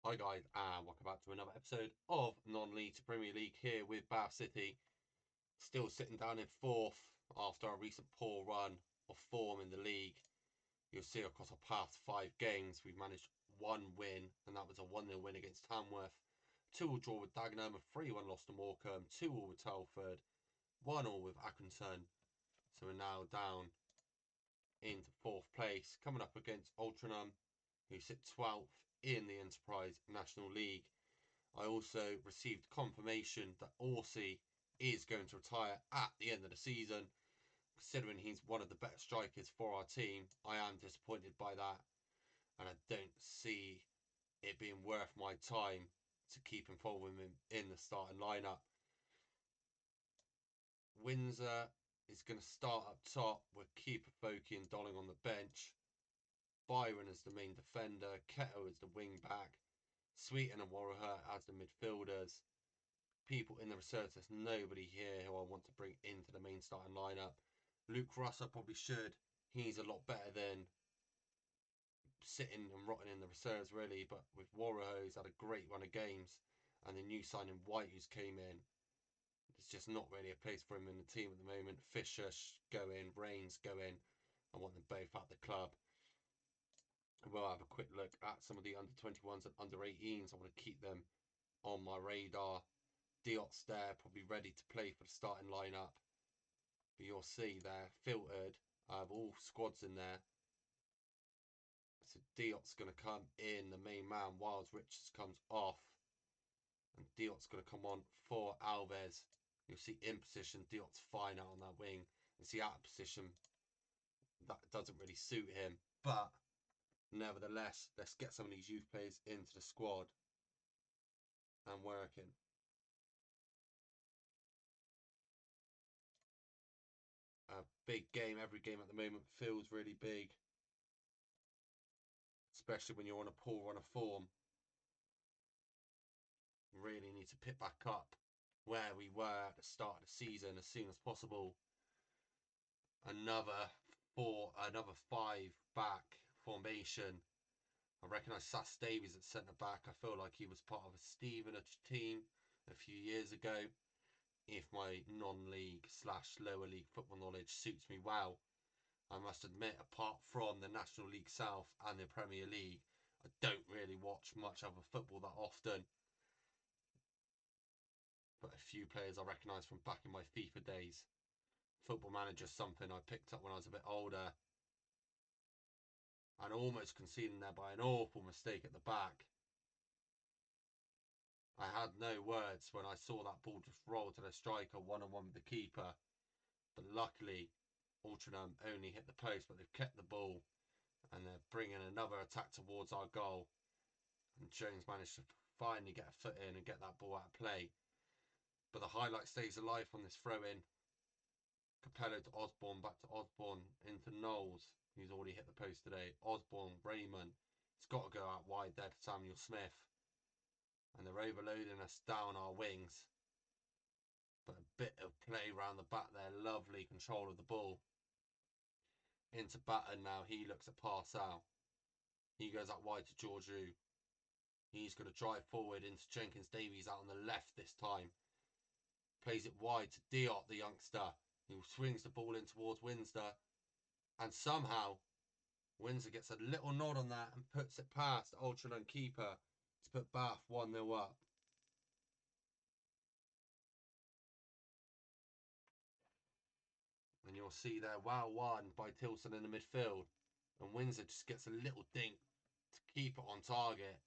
Hi guys, and welcome back to another episode of Non-League to Premier League here with Bath City. Still sitting down in fourth after our recent poor run of form in the league. You'll see across our past 5 games, we've managed one win, and that was a 1-0 win against Tamworth. 2-2 draw with Dagenham, a 3-1 loss to Morecambe, 2-2 with Telford, 1-1 with Accrington. So we're now down into fourth place, coming up against Altrincham, who sit 12th in the Enterprise National League. I also received confirmation that Orsi is going to retire at the end of the season. Considering he's one of the better strikers for our team, I am disappointed by that, and I don't see it being worth my time to keep involving him in the starting lineup. Windsor is going to start up top with keeper Foki and Dolling on the bench. Byron as the main defender, Keto as the wing back, Sweeten and Warrior as the midfielders. People in the reserves, there's nobody here who I want to bring into the main starting lineup. Luke Russ, I probably should. He's a lot better than sitting and rotting in the reserves, really. But with Warrior, he's had a great run of games, and the new signing White, who's came in, there's just not really a place for him in the team at the moment. Fisher go in, Rains go in. I want them both at the club. We'll have a quick look at some of the under 21s and under 18s. I want to keep them on my radar. Diot's there, probably ready to play for the starting lineup. But you'll see they're filtered. I have all squads in there. So Diot's going to come in, the main man. Wiles Richards comes off. And Diot's going to come on for Alves. You'll see in position, Diot's fine out on that wing. You see out of position, that doesn't really suit him. But nevertheless, let's get some of these youth players into the squad and working. A big game. Every game at the moment feels really big, especially when you're on a poor run of form. Really need to pick back up where we were at the start of the season as soon as possible. Another 5 back formation. I recognise Sass Davies at centre back. I feel like he was part of a Stevenage team a few years ago. If my non-league / lower league football knowledge suits me well, I must admit, apart from the National League South and the Premier League, I don't really watch much other football that often. But a few players I recognise from back in my FIFA days. Football Manager, something I picked up when I was a bit older, and almost conceding there by an awful mistake at the back. I had no words when I saw that ball just roll to the striker one-on-one with the keeper. But luckily, Altrincham only hit the post, but they've kept the ball and they're bringing another attack towards our goal. And Jones managed to finally get a foot in and get that ball out of play. But the highlight stays alive on this throw-in. Capello to Osborne, back to Osborne, into Knowles, who's already hit the post today. Osborne, Raymond. It's got to go out wide there to Samuel Smith. And they're overloading us down our wings. But a bit of play round the back there. Lovely control of the ball. Into Batten now. He looks at pass out. He goes out wide to Georgiou. He's going to drive forward into Jenkins Davies out on the left this time. Plays it wide to Diot, the youngster, who swings the ball in towards Windsor. And somehow Windsor gets a little nod on that and puts it past Altrincham keeper to put Bath 1-0 up. And you'll see there, well won by Tilson in the midfield. And Windsor just gets a little dink to keep it on target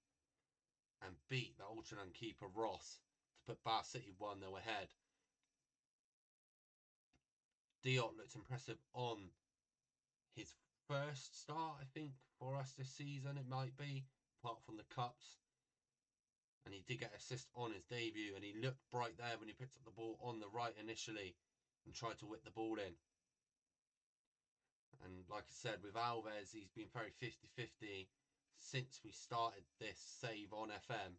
and beat the Altrincham keeper Ross to put Bath City 1-0 ahead. Diot looks impressive on his first start, I think, for us this season, it might be, apart from the Cups. And he did get an assist on his debut, and he looked bright there when he picked up the ball on the right initially and tried to whip the ball in. And like I said, with Alves, he's been very 50-50 since we started this save on FM.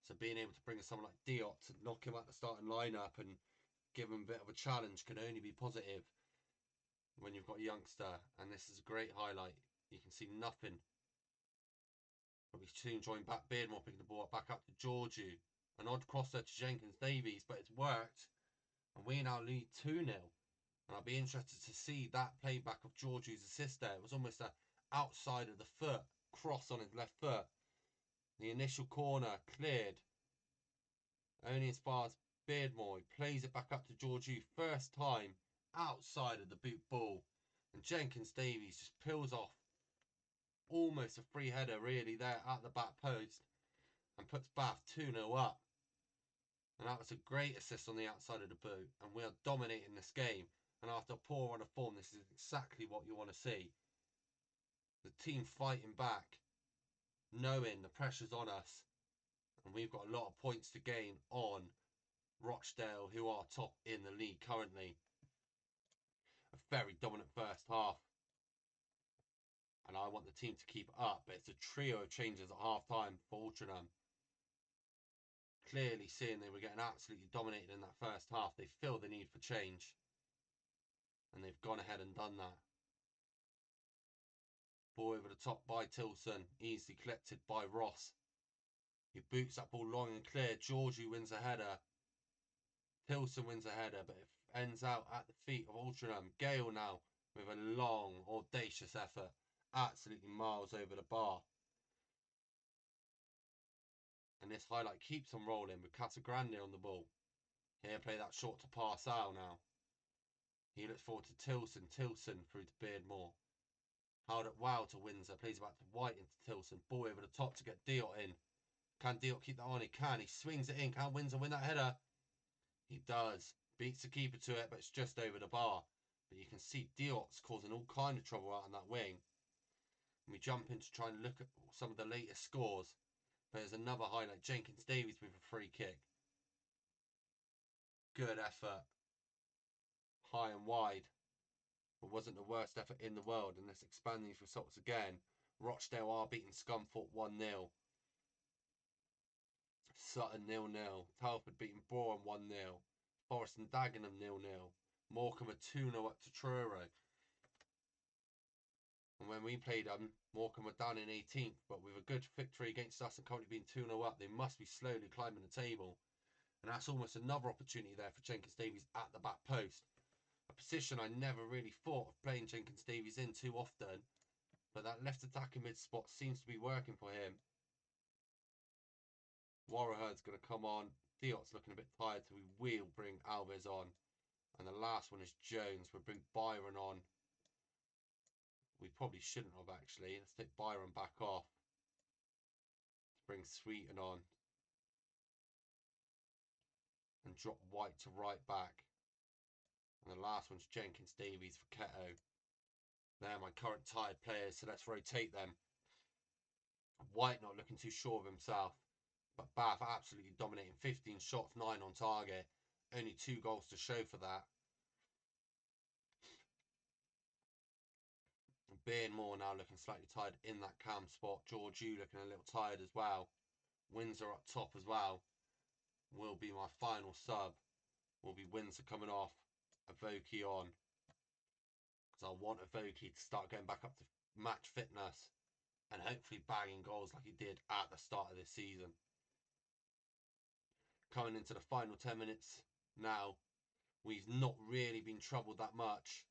So being able to bring someone like Diot to knock him out the starting lineup and give him a bit of a challenge can only be positive when you've got a youngster. And this is a great highlight. You can see nothing But we soon joined back Beardmore, picking the ball up back up to Georgiou. An odd crosser to Jenkins Davies, but it's worked. And we now lead 2-0. And I'll be interested to see that playback of Georgiou's assist there. It was almost an outside of the foot cross on his left foot. The initial corner cleared. Only as far as Beardmore. He plays it back up to Georgiou. First time outside of the boot ball. And Jenkins Davies just peels off almost a free header really there at the back post and puts Bath 2-0 up. And that was a great assist on the outside of the boot. And we are dominating this game. And after a poor run of form, this is exactly what you want to see. The team fighting back, knowing the pressure's on us. And we've got a lot of points to gain on Rochdale, who are top in the league currently. A very dominant first half. And I want the team to keep up. But it's a trio of changes at half-time for Altrincham. Clearly seeing they were getting absolutely dominated in that first half. They feel the need for change. And they've gone ahead and done that. Ball over the top by Tilson. Easily collected by Ross. He boots that ball long and clear. Georgiou wins a header. Tilson wins a header, but it ends out at the feet of Altrincham. Gale now with a long, audacious effort. Absolutely miles over the bar. And this highlight keeps on rolling with Casagrande on the ball. Here, play that short to Parcel now. He looks forward to Tilson. Tilson through to Beardmore. Held it well to Windsor. Plays back to White into Tilson. Ball over the top to get Diot in. Can Diot keep that on? He can. He swings it in. Can Windsor win that header? He does. Beats the keeper to it, but it's just over the bar. But you can see Diot's causing all kind of trouble out on that wing. And we jump in to try and look at some of the latest scores. But there's another highlight. Jenkins Davies with a free kick. Good effort. High and wide. But wasn't the worst effort in the world. And let's expand these results again. Rochdale are beating Scunthorpe 1-0. Sutton 0-0. Telford beating Boreham 1-0. Forest and Dagenham 0-0. Morecambe are 2-0 up to Truro. And when we played them, Morecambe were down in 18th, but with a good victory against us and currently being 2-0 up, they must be slowly climbing the table. And that's almost another opportunity there for Jenkins Davies at the back post. A position I never really thought of playing Jenkins Davies in too often, but that left attacking mid spot seems to be working for him. Warrahur's going to come on. Diot's looking a bit tired, so we will bring Alves on. And the last one is Jones. We'll bring Byron on. We probably shouldn't have, actually. Let's take Byron back off. Let's bring Sweeten on. And drop White to right back. And the last one's Jenkins Davies for Keto. They're my current tired players, so let's rotate them. White not looking too sure of himself. But Bath absolutely dominating. 15 shots, 9 on target. Only 2 goals to show for that. Beardmore now looking slightly tired in that cam spot. Georgiou looking a little tired as well. Windsor up top as well. Will be my final sub. Will be Windsor coming off. Avoki on. Because I want Avoki to start going back up to match fitness. And hopefully bagging goals like he did at the start of this season. Coming into the final 10 minutes now. We've not really been troubled that much.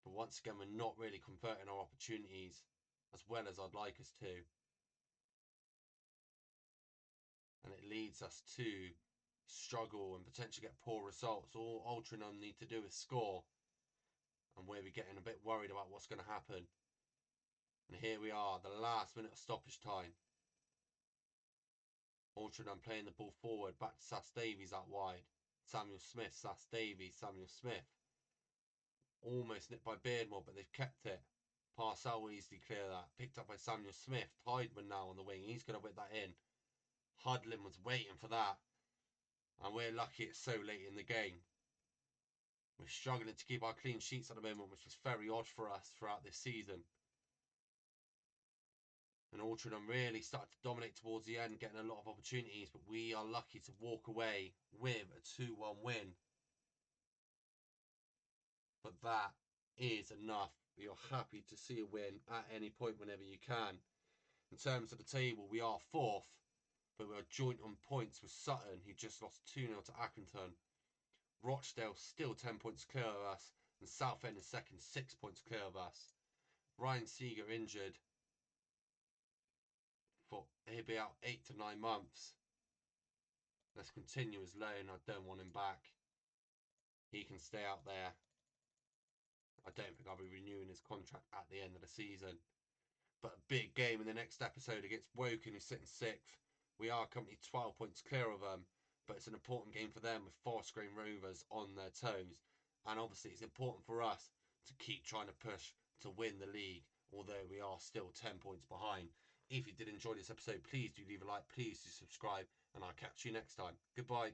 But once again, we're not really converting our opportunities as well as I'd like us to. And it leads us to struggle and potentially get poor results. All Altrincham need to do is score. And we'll be getting a bit worried about what's going to happen. And here we are, the last minute of stoppage time. Altrincham playing the ball forward, back to Sass Davies out wide. Samuel Smith, Sass Davies, Samuel Smith. Almost nipped by Beardmore, but they've kept it. Parcel will easily clear that. Picked up by Samuel Smith. Tideman now on the wing. He's going to whip that in. Hudlin was waiting for that. And we're lucky it's so late in the game. We're struggling to keep our clean sheets at the moment, which was very odd for us throughout this season. And Altrincham really started to dominate towards the end, getting a lot of opportunities, but we are lucky to walk away with a 2-1 win. But that is enough. You're happy to see a win at any point whenever you can. In terms of the table, we are 4th, but we are joint on points with Sutton, who just lost 2-0 to Accrington. Rochdale still 10 points clear of us, and Southend is second, 6 points clear of us. Ryan Seeger injured. He'll be out 8 to 9 months. Let's continue his loan. I don't want him back. He can stay out there. I don't think I'll be renewing his contract at the end of the season. But a big game in the next episode against Woking, who's sitting 6th. We are currently 12 points clear of them, but it's an important game for them with Forest Green Rovers on their toes. And obviously it's important for us to keep trying to push to win the league, although we are still 10 points behind. If you did enjoy this episode, please do leave a like, please do subscribe, and I'll catch you next time. Goodbye.